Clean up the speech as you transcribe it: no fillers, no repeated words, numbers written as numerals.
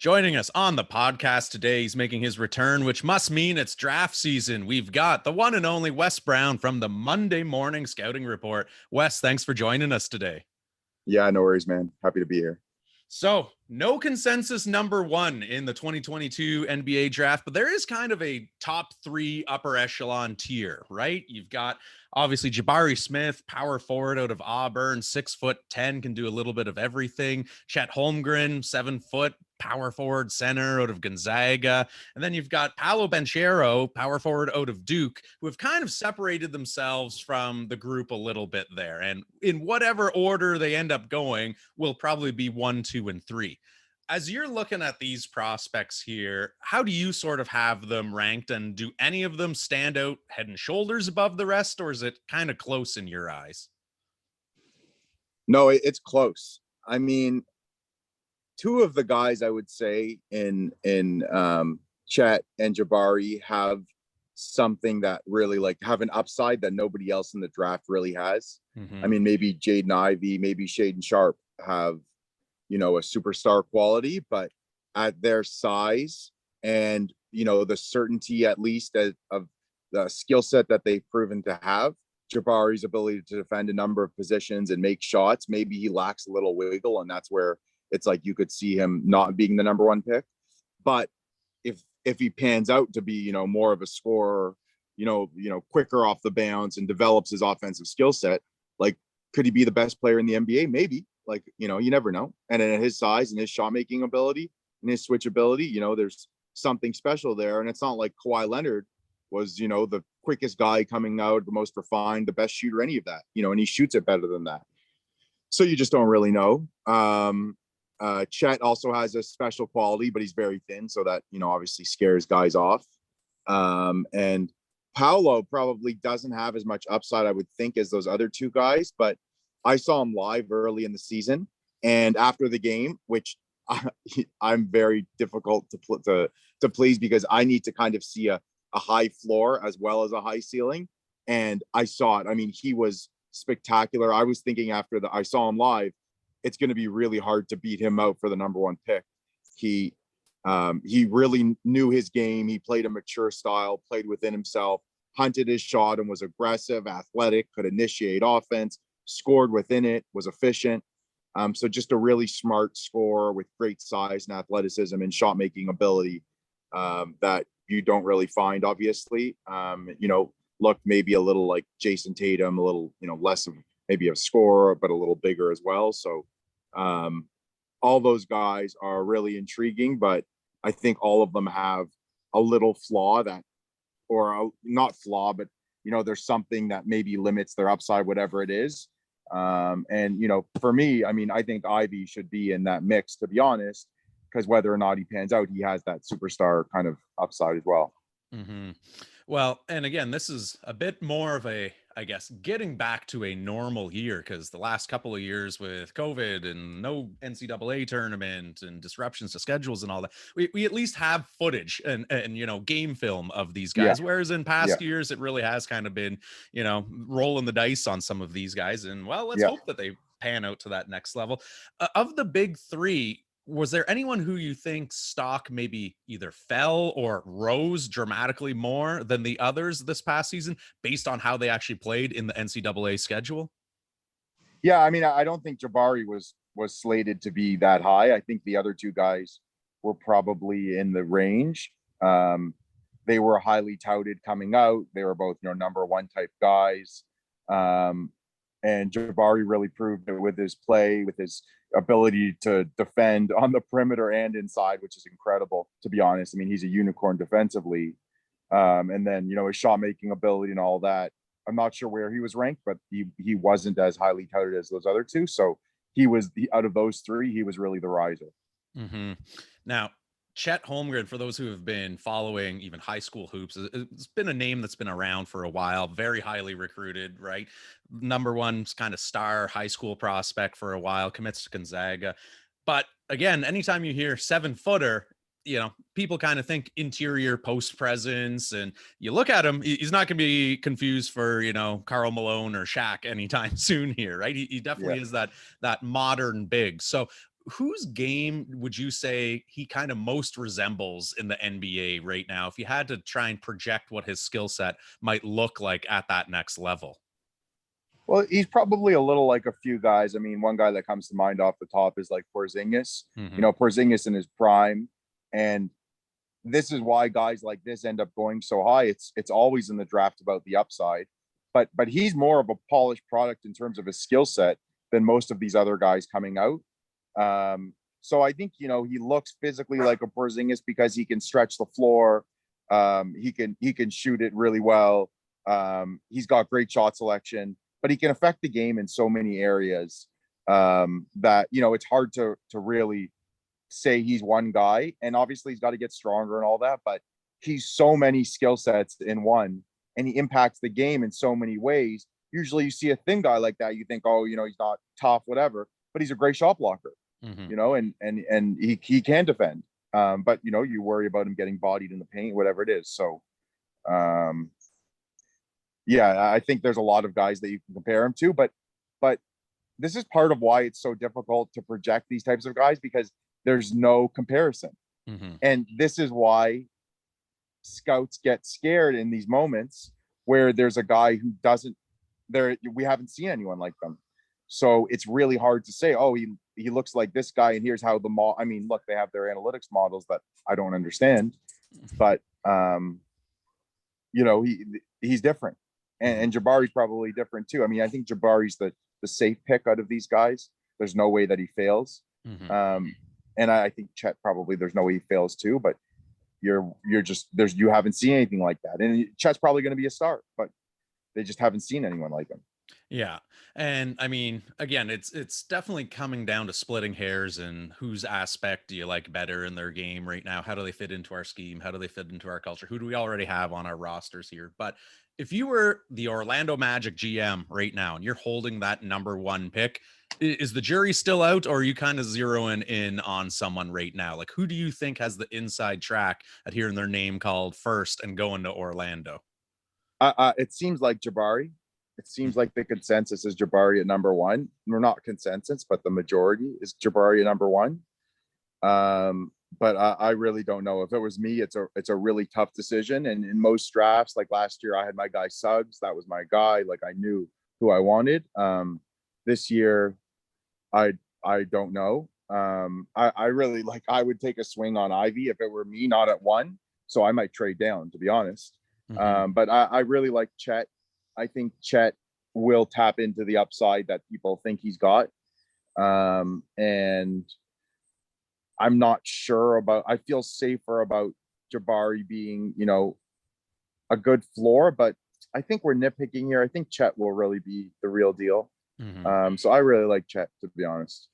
Joining us on the podcast today, he's making his return, which must mean it's draft season. We've got the one and only Wes Brown from the Monday Morning Scouting Report. Wes, thanks for joining us today. Yeah, no worries, man. Happy to be here. So, no consensus number one in the 2022 NBA draft, but there is kind of a top three upper echelon tier, right? You've got obviously Jabari Smith, power forward out of Auburn, 6'10", can do a little bit of everything. Chet Holmgren, 7 foot, power forward center out of Gonzaga. And then you've got Paolo Banchero, power forward out of Duke, who have kind of separated themselves from the group a little bit there. And in whatever order they end up going, will probably be 1, 2, and 3. As you're looking at these prospects here, how do you sort of have them ranked, and do any of them stand out head and shoulders above the rest, or is it kind of close in your eyes? No, it's close. I mean, two of the guys I would say in Chet and Jabari have something that really have an upside that nobody else in the draft really has. I mean, maybe Jaden Ivey, maybe Shaden Sharp have, a superstar quality, but at their size and, the certainty at least of the skill set that they've proven to have, Jabari's ability to defend a number of positions and make shots, maybe he lacks a little wiggle, and that's where it's like you could see him not being the number one pick. But if he pans out to be, more of a scorer, quicker off the bounce and develops his offensive skill set, could he be the best player in the NBA? Maybe. You never know. And at his size and his shot making ability and his switch ability, there's something special there. And it's not like Kawhi Leonard was, the quickest guy coming out, the most refined, the best shooter, any of that, and he shoots it better than that. So you just don't really know. Chet also has a special quality, but he's very thin. So that, obviously scares guys off. And Paolo probably doesn't have as much upside, I would think, as those other two guys, but I saw him live early in the season and after the game, which I'm very difficult to please because I need to kind of see a high floor as well as a high ceiling. And I saw it. I mean, he was spectacular. I was thinking after I saw him live, it's going to be really hard to beat him out for the number one pick. He really knew his game. He played a mature style, played within himself, hunted his shot and was aggressive, athletic, could initiate offense, scored within it, was efficient. So just a really smart scorer with great size and athleticism and shot making ability that you don't really find, obviously. Looked maybe a little like Jason Tatum, a little, less of maybe a scorer, but a little bigger as well. So all those guys are really intriguing, but I think all of them have a little flaw not flaw, but there's something that maybe limits their upside, whatever it is. And for me, I mean, I think Ivy should be in that mix, to be honest, because whether or not he pans out, he has that superstar kind of upside as well. Well, and again, this is a bit more of a, I guess, getting back to a normal year, because the last couple of years with COVID and no NCAA tournament and disruptions to schedules and all that, we at least have footage and game film of these guys. Yeah. Whereas in past years, it really has kind of been, rolling the dice on some of these guys. And well, let's hope that they pan out to that next level. Of the big three, was there anyone who you think stock maybe either fell or rose dramatically more than the others this past season based on how they actually played in the NCAA schedule? Yeah, I mean, I don't think Jabari was slated to be that high. I think the other two guys were probably in the range. They were highly touted coming out. They were both, number one type guys. And Jabari really proved it with his play, with his ability to defend on the perimeter and inside, which is incredible, to be honest. I mean, he's a unicorn defensively. And then, his shot making ability and all that. I'm not sure where he was ranked, but he wasn't as highly touted as those other two. So he was out of those three, he was really the riser. Now, Chet Holmgren, for those who have been following even high school hoops, it's been a name that's been around for a while, very highly recruited, right? Number one kind of star high school prospect for a while, commits to Gonzaga. But again, anytime you hear 7-footer, people kind of think interior post presence, and you look at him, he's not going to be confused for, Karl Malone or Shaq anytime soon here, right? He definitely is that modern big. So whose game would you say he kind of most resembles in the NBA right now, if you had to try and project what his skill set might look like at that next level? Well, he's probably a little like a few guys. I mean, one guy that comes to mind off the top is like Porzingis. Mm-hmm. You know, Porzingis in his prime, and this is why guys like this end up going so high. It's always in the draft about the upside, but he's more of a polished product in terms of his skill set than most of these other guys coming out. So I think, you know, he looks physically like a Porzingis because he can stretch the floor. He can shoot it really well. He's got great shot selection, but he can affect the game in so many areas that, you know, it's hard to really say he's one guy. And obviously he's got to get stronger and all that, but he's so many skill sets in one, and he impacts the game in so many ways. Usually you see a thin guy like that, you think, oh, you know, he's not tough, whatever, but he's a great shot blocker, you know, and he can defend. But you know, you worry about him getting bodied in the paint, whatever it is. So yeah, I think there's a lot of guys that you can compare him to, but this is part of why it's so difficult to project these types of guys, because there's no comparison. And this is why scouts get scared in these moments where there's a guy who doesn't we haven't seen anyone like them. So it's really hard to say, oh, he looks like this guy, and here's how I mean, look, they have their analytics models that I don't understand, but you know, he's different. And Jabari's probably different too. I mean, I think Jabari's the safe pick out of these guys. There's no way that he fails. And I think Chet probably, there's no way he fails too, but you haven't seen anything like that. And Chet's probably going to be a star, but they just haven't seen anyone like him. Yeah. And I mean, again, it's definitely coming down to splitting hairs and whose aspect do you like better in their game right now? How do they fit into our scheme? How do they fit into our culture? Who do we already have on our rosters here? But if you were the Orlando Magic GM right now and you're holding that number one pick, is the jury still out, or are you kind of zeroing in on someone right now? Like, who do you think has the inside track at hearing their name called first and going to Orlando? It seems like Jabari. It seems like the consensus is Jabari at number one. We're not consensus, but the majority is Jabari at number one. But I really don't know. If it was me, it's a really tough decision. And in most drafts, like last year, I had my guy Suggs. That was my guy. Like, I knew who I wanted. This year, I don't know. I really like. I would take a swing on Ivy if it were me, not at one. So I might trade down, to be honest. But I really like Chet. I think Chet will tap into the upside that people think he's got. And I'm not sure about, I feel safer about Jabari being, you know, a good floor, but I think we're nitpicking here. I think Chet will really be the real deal. So I really like Chet, to be honest.